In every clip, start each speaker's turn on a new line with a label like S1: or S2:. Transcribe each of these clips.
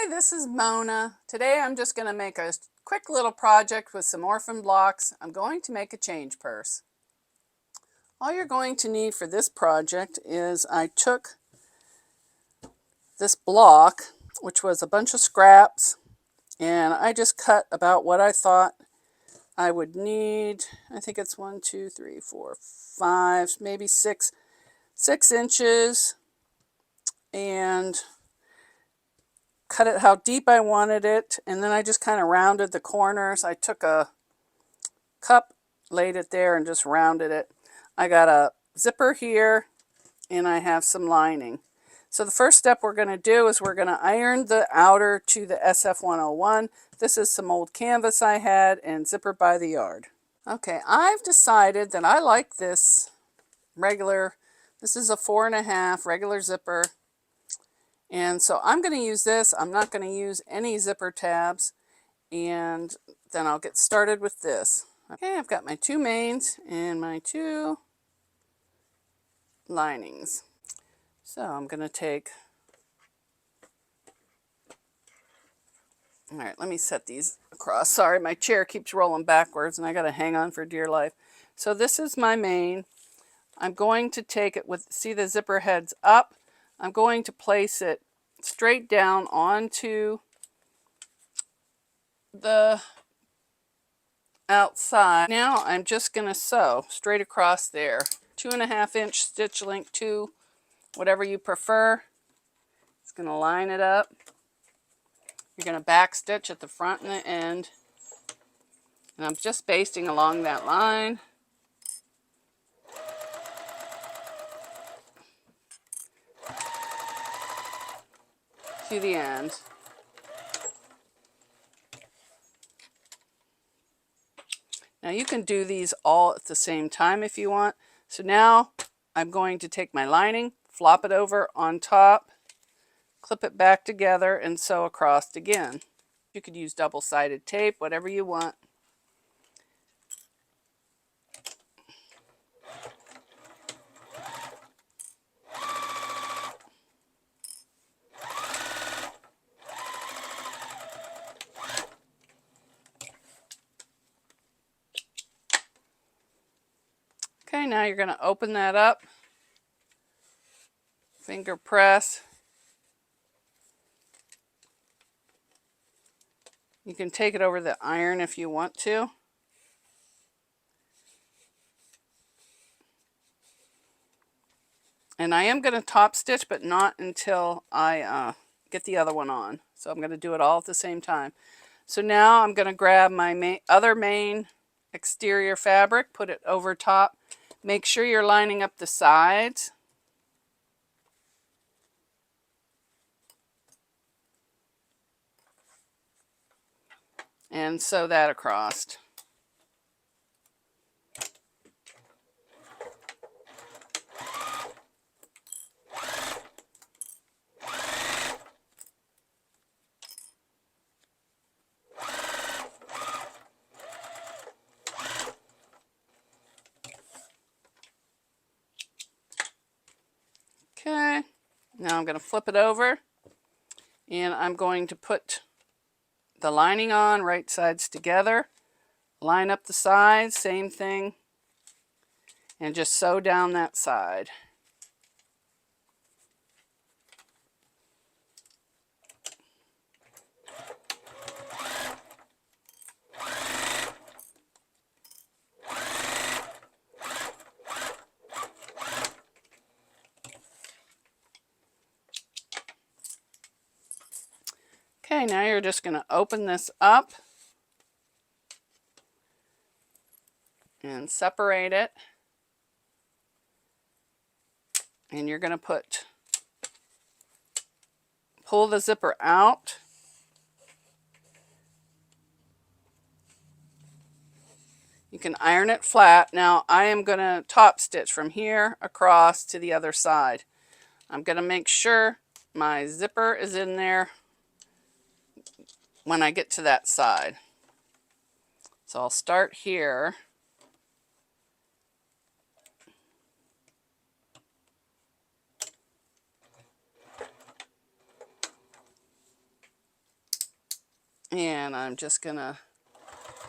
S1: Hi, this is Mona. Today I'm just going to make a quick little project with some Orphan blocks. I'm going to make a change purse. All you're going to need for this project is I took this block, which was a bunch of scraps, and I just cut about what I thought I would need. I think it's 1, 2, 3, 4, 5, maybe 6 inches, and cut it how deep I wanted it, and then I just kind of rounded the corners. I took a cup, laid it there, and just rounded it. I got a zipper here, and I have some lining. So the first step we're going to do is we're going to iron the outer to the SF101. This is some old canvas I had and zipper by the yard. Okay, I've decided that I like this regular, this is a 4.5 regular zipper. And so I'm going to use this. I'm not going to use any zipper tabs. And then I'll get started with this. Okay, I've got my 2 mains and my 2 linings. So I'm going to take, all right, let me set these across. Sorry, my chair keeps rolling backwards and I got to hang on for dear life. So this is my main. I'm going to take it with, see the zipper heads up. I'm going to place it straight down onto the outside. Now I'm just going to sew straight across there. 2.5 inch stitch length to whatever you prefer. It's going to line it up. You're going to back stitch at the front and the end. And I'm just basting along that line. To the end. Now you can do these all at the same time if you want. So now I'm going to take my lining, flop it over on top, clip it back together, and sew across again. You could use double-sided tape, whatever you want. Okay, now you're going to open that up, finger press. You can take it over the iron if you want to. And I am going to top stitch, but not until I get the other one on. So I'm going to do it all at the same time. So now I'm going to grab my other main exterior fabric, put it over top. Make sure you're lining up the sides. And sew that across. Okay, now I'm going to flip it over, and I'm going to put the lining on, right sides together, line up the sides, same thing, and just sew down that side. Okay, now you're just going to open this up and separate it. And you're going to pull the zipper out. You can iron it flat. Now I am going to top stitch from here across to the other side. I'm going to make sure my zipper is in there when I get to that side. So I'll start here. And I'm just going to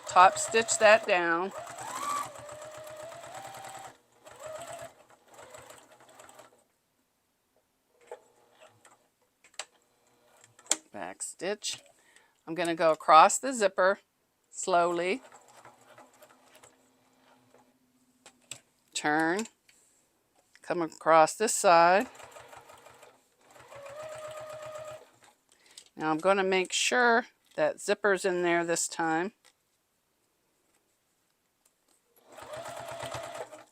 S1: top stitch that down. Back stitch. I'm going to go across the zipper slowly. Turn. Come across this side. Now I'm going to make sure that zipper's in there this time.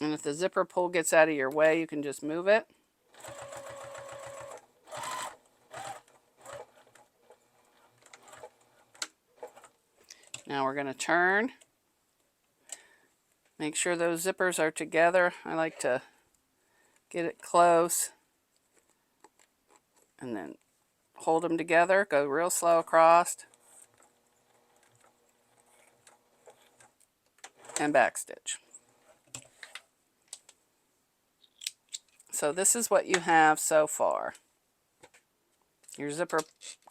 S1: And if the zipper pull gets out of your way, you can just move it. Now we're going to turn. Make sure those zippers are together. I like to get it close and then hold them together. Go real slow across and back stitch. So this is what you have so far. Your zipper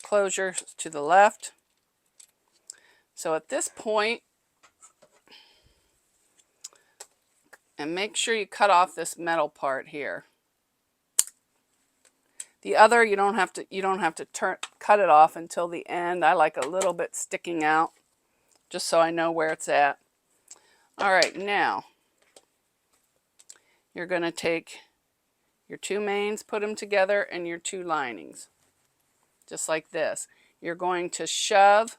S1: closure to the left. So at this point, and make sure you cut off this metal part here. The other, you don't have to cut it off until the end. I like a little bit sticking out, just so I know where it's at. All right, now you're going to take your two mains, put them together, and your two linings, just like this. You're going to shove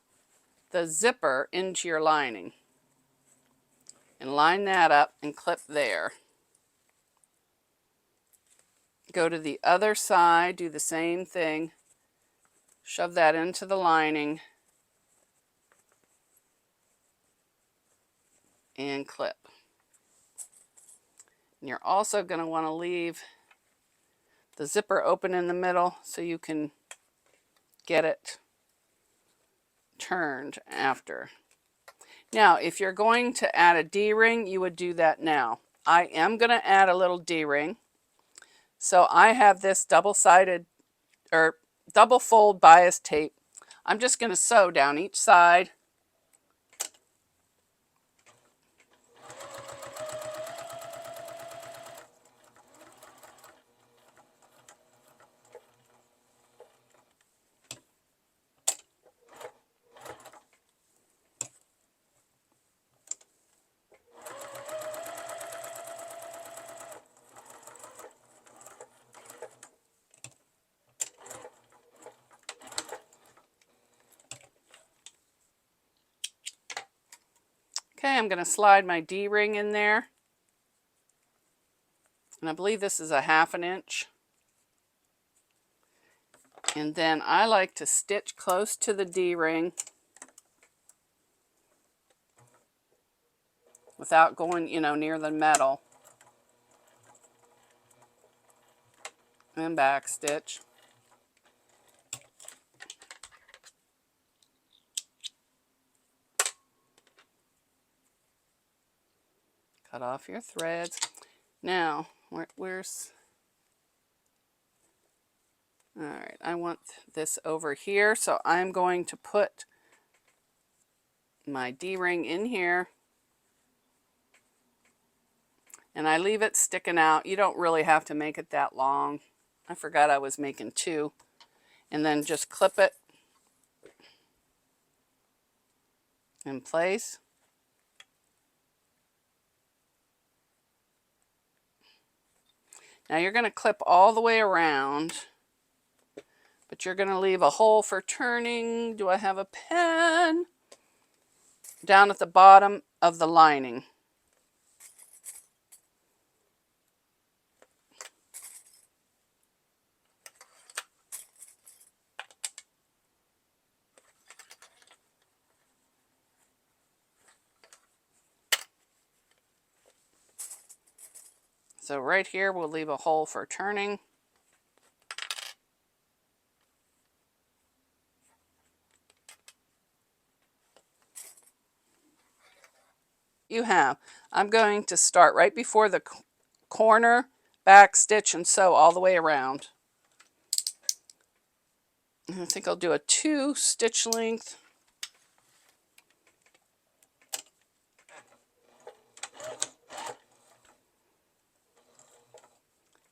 S1: the zipper into your lining and line that up and clip there. Go to the other side, do the same thing, shove that into the lining and clip. And you're also going to want to leave the zipper open in the middle so you can get it turned after. Now, if you're going to add a D-ring, you would do that now. I am going to add a little D-ring. So I have this double-sided or double fold bias tape. I'm just going to sew down each side. Okay, I'm going to slide my D-ring in there. And I believe this is a 1/2 inch. And then I like to stitch close to the D-ring without going, near the metal. And back stitch. Cut off your threads. Now, where's... All right, I want this over here, so I'm going to put my D-ring in here. And I leave it sticking out. You don't really have to make it that long. I forgot I was making 2. And then just clip it in place. Now you're going to clip all the way around, but you're going to leave a hole for turning. Do I have a pen? Down at the bottom of the lining. So right here we'll leave a hole for turning. I'm going to start right before the corner, back stitch, and sew all the way around. And I think I'll do a 2 stitch length.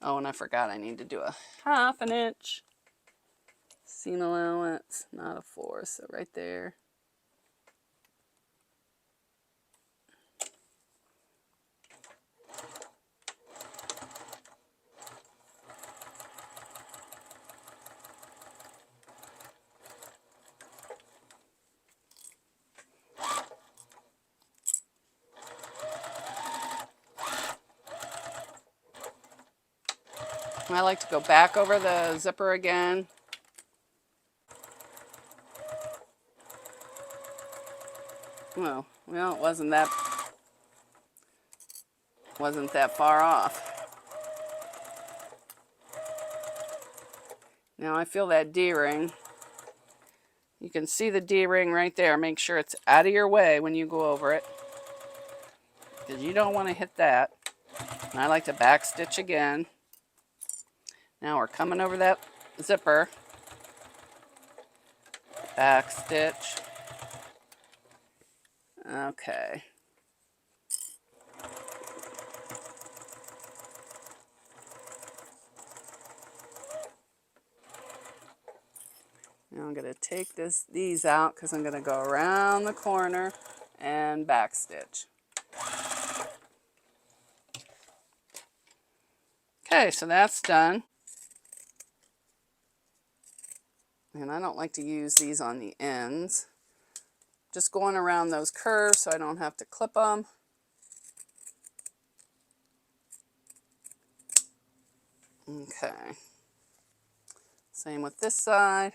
S1: Oh, and I forgot I need to do a 1/2 inch seam allowance, not a 4, so right there. I like to go back over the zipper again. Well, it wasn't that far off. Now I feel that D-ring. You can see the D-ring right there. Make sure it's out of your way when you go over it, because you don't want to hit that. And I like to back stitch again. Now we're coming over that zipper. Back stitch. Okay. Now I'm going to take these out because I'm going to go around the corner and back stitch. Okay, so that's done. And I don't like to use these on the ends. Just going around those curves so I don't have to clip them. Okay. Same with this side.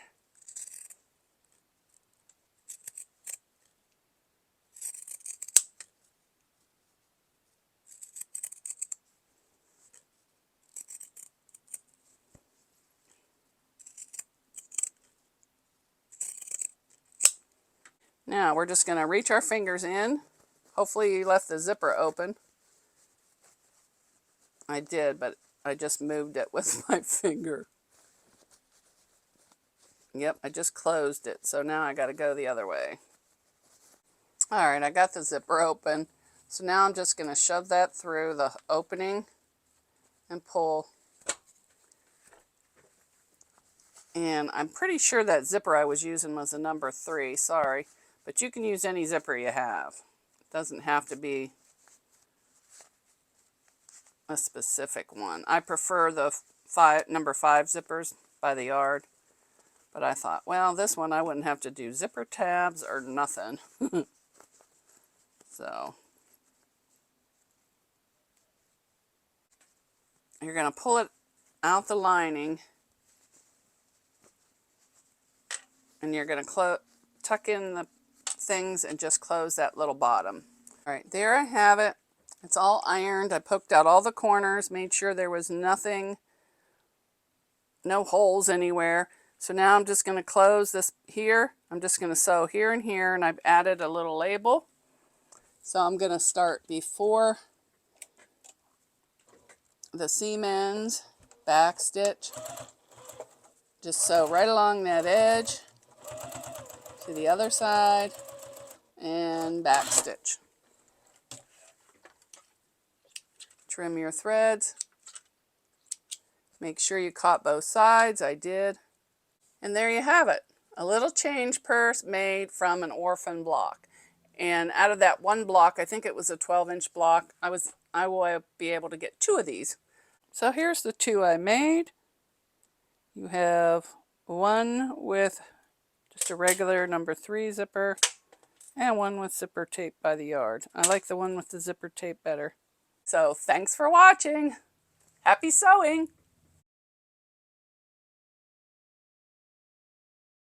S1: Now we're just going to reach our fingers in. Hopefully you left the zipper open. I did, but I just moved it with my finger. Yep, I just closed it, so now I got to go the other way. All right, I got the zipper open. So now I'm just going to shove that through the opening and pull. And I'm pretty sure that zipper I was using was a number 3, sorry. But you can use any zipper you have. It doesn't have to be a specific one. I prefer the number 5 zippers by the yard. But I thought, well, this one I wouldn't have to do zipper tabs or nothing. So you're going to pull it out the lining. And you're going to tuck in the things and just close that little bottom. All right, there I have it. It's all ironed. I poked out all the corners, made sure there was nothing, no holes anywhere. So now I'm just going to close this here. I'm just going to sew here and here, and I've added a little label. So I'm going to start before the seam ends, back stitch. Just sew right along that edge to the other side and back stitch. Trim your threads. Make sure you caught both sides. I did. And there you have it. A little change purse made from an Orphan block. And out of that one block, I think it was a 12-inch block, I will be able to get 2 of these. So here's the 2 I made. You have one with just a regular number 3 zipper and one with zipper tape by the yard. I like the one with the zipper tape better. So thanks for watching. Happy sewing!